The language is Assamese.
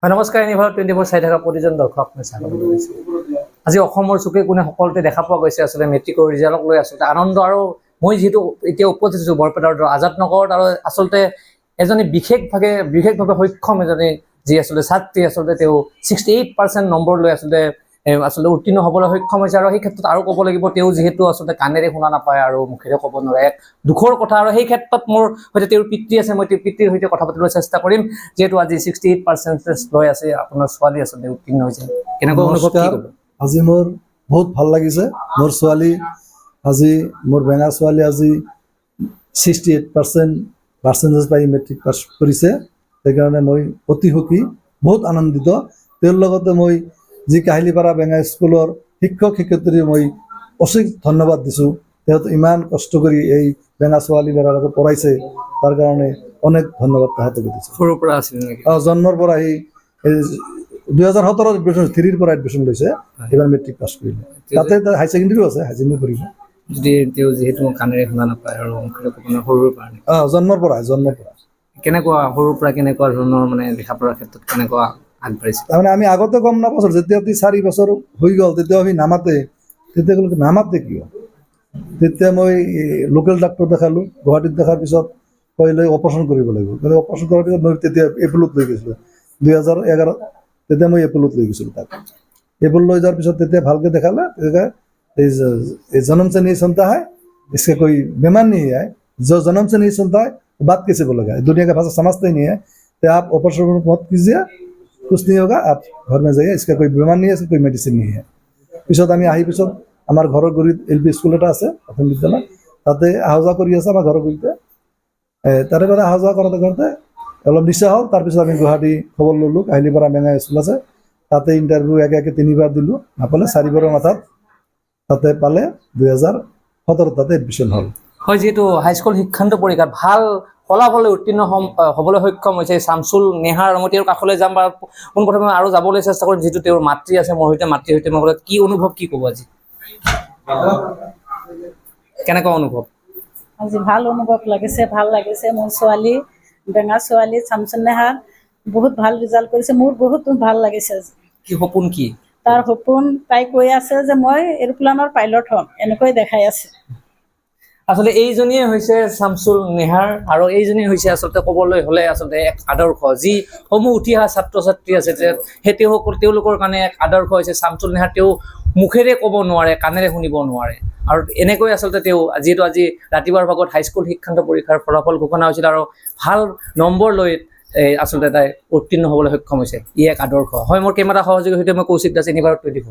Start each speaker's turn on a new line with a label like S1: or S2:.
S1: নমস্কাৰ, ইউনিভাৰ 24 চাই থকা প্ৰতিজন দৰ্শক মই স্বাগতম জনাইছোঁ। আজি অসমৰ চুকে কোণে সকলোতে দেখা পোৱা গৈছে আচলতে মেট্ৰিকৰ ৰিজাল্টক লৈ আচলতে আনন্দ। আৰু মই যিহেতু এতিয়া উপস্থিত হৈছোঁ বৰপেটাৰ আজাদনগৰত, আৰু আচলতে এজনী বিশেষভাৱে সক্ষম এজনী যি আচলতে ছাত্ৰী, আচলতে তেওঁ 68% নম্বৰ লৈ আচলতে উত্তীৰ্ণ হ'বলৈ সক্ষম হৈছে। আৰু সেই ক্ষেত্ৰত আৰু ক'ব লাগিব, তেওঁ যিহেতু আচলতে কাণেৰে শুনা নাপায় আৰু মুখেৰে ক'ব নোৱাৰে, এক দুখৰ কথা। আৰু সেই ক্ষেত্ৰত মোৰ সৈতে তেওঁৰ পিতৃ আছে, মই তেওঁৰ পিতৃৰ সৈতে কথা পাতিবলৈ চেষ্টা কৰিম। যিহেতু আজি 68% লৈ আছে, আপোনাৰ ছোৱালী আচলতে উত্তীৰ্ণ হৈছে, কেনেকুৱা অনুভৱ, কি ক'ব?
S2: আজি মোৰ বহুত ভাল লাগিছে। মোৰ ছোৱালী আজি, মোৰ বেঙা ছোৱালী আজি 68% পাই মেট্ৰিক পাছ কৰিছে। সেইকাৰণে মই অতি সুখী, বহুত আনন্দিত। তেওঁৰ লগতে মই যি কাহিলীপাৰা বেঙা স্কুলৰ শিক্ষক শিক্ষয়িত্ৰী মই অশেষ ধন্যবাদ দিছোঁ। তেওঁতো ইমান কষ্ট কৰি এই বেঙা ছোৱালীবিলাকক পঢ়াইছে, তাৰ কাৰণে অনেক ধন্যবাদ তাহাঁতক দিছোঁ।
S1: সৰুৰ পৰা আছিল নেকি?
S2: জন্মৰ পৰা সি 2017 এডমিশ্যন 3ৰ পৰা এডমিশ্যন লৈছে, এইবাৰ মেট্ৰিক পাছ কৰিলে। তাতে হাই ছেকেণ্ডেৰীও আছে, হাই ছেকেণ্ডেৰী পঢ়িব।
S1: যদি তেওঁ যিহেতু কাণেৰে শুনা নাপায় আৰু মুখেৰে ক'ব নোৱাৰে, সৰুৰ পৰা
S2: জন্মৰ পৰা
S1: কেনেকুৱা, সৰুৰ পৰা কেনেকুৱা ধৰণৰ মানে দেখা পঢ়াৰ ক্ষেত্ৰত কেনেকুৱা আগবাঢ়িছে?
S2: তাৰমানে আমি আগতে গম নাপাইছোঁ, যেতিয়া 4 বছৰ হৈ গ'ল তেতিয়া আমি নামাতে কিয়? তেতিয়া মই লোকেল ডাক্তৰ দেখালোঁ, গুৱাহাটীত দেখাৰ পিছত କହିলে অপাৰেশ্যন কৰিব লাগিব। অপাৰেশ্যন কৰাৰ পিছত মই তেতিয়া এপলত লৈ গৈছিলোঁ 2011। তেতিয়া মই এপলত লৈ গৈছিলোঁ তাক। एपल লৈ যোৱাৰ পিছত তেতিয়া ভালকে দেখালে, जन्म से नहीं सुनता है, इसका कोई बीमार नहीं है, जो जन्म से नहीं सुनता है बात कैसे बोलेगा, दुनिया का भाषा समझते ही नहीं है, तो आप ऑपरेशन मत कीजिए, कुछ नहीं होगा, आप घर में जाइए, इसका कोई बीमार नहीं है, इसका कोई मेडिसिन नहीं है। পিছত আমি আহি পিছত আমাৰ ঘৰৰ গুৰিত LP স্কুল এটা আছে, প্ৰথম বিদ্যালয়, তাতে অহা যোৱা কৰি আছে আমাৰ ঘৰৰ গুৰিতে। তাৰে পৰা অহা যোৱা কৰোঁতে অলপ নিচা হ'ল। তাৰপিছত আমি গুৱাহাটী খবৰ ল'লোঁ, কাহিলীপাৰা বেঙা স্কুল আছে, তাতে ইণ্টাৰভিউ একে 3বাৰ দিলোঁ, নাপালে 4বাৰৰ মাথাত তাতে পালে। 2017 তাতে এডমিশ্যন হ'ল।
S1: হয়, যিহেতু হাইস্কুল শিক্ষান্ত পৰীক্ষাত ভাল ফলাফলে উত্তীৰ্ণ হ'বলৈ সক্ষম হৈছে শামছুল নেহাৰ। মই তেওঁৰ কাষলৈ যাম বা পোনপ্ৰথমে আৰু যাবলৈ চেষ্টা কৰিম, যিহেতু তেওঁৰ মাতৃ আছে মোৰ সৈতে, মাতৃৰ সৈতে মই কি অনুভৱ, কি ক'ব আজি? কেনেকুৱা অনুভৱ?
S3: আজি ভাল অনুভৱ লাগিছে, ভাল লাগিছে। মোৰ ছোৱালী, বেঙা ছোৱালী শামছুল নেহাৰ বহুত ভাল ৰিজাল্ট কৰিছে, মোৰ বহুত ভাল লাগিছে।
S1: কি সপোন, কি
S3: তাৰ সপোন? তাই কৈ আছে যে মই এৰোপ্লেনৰ পাইলট হ'ম, এনেকৈ দেখাই আছে।
S1: আচলতে এইজনীয়ে হৈছে শামছুল নেহাৰ, আৰু এইজনী হৈছে আচলতে ক'বলৈ হ'লে আচলতে এক আদৰ্শ। যিসমূহ উঠি অহা ছাত্ৰ ছাত্ৰী আছে, তেওঁলোকৰ কাৰণে এক আদৰ্শ হৈছে শামছুল নেহাৰ। তেওঁ মুখেৰে ক'ব নোৱাৰে, কাণেৰে শুনিব নোৱাৰে, আৰু এনেকৈ আচলতে তেওঁ যিহেতু আজি ৰাতিপুৱাৰ ভাগত হাইস্কুল শিক্ষান্ত পৰীক্ষাৰ ফলাফল ঘোষণা হৈছিল, আৰু ভাল নম্বৰ লৈ আচলতে তাই উত্তীৰ্ণ হ'বলৈ সক্ষম হৈছে। ই এক আদৰ্শ হয়। মোৰ কেমেৰা সহযোগীৰ সৈতে মই কৌশিক দাস, ইউনিভাৰ 24।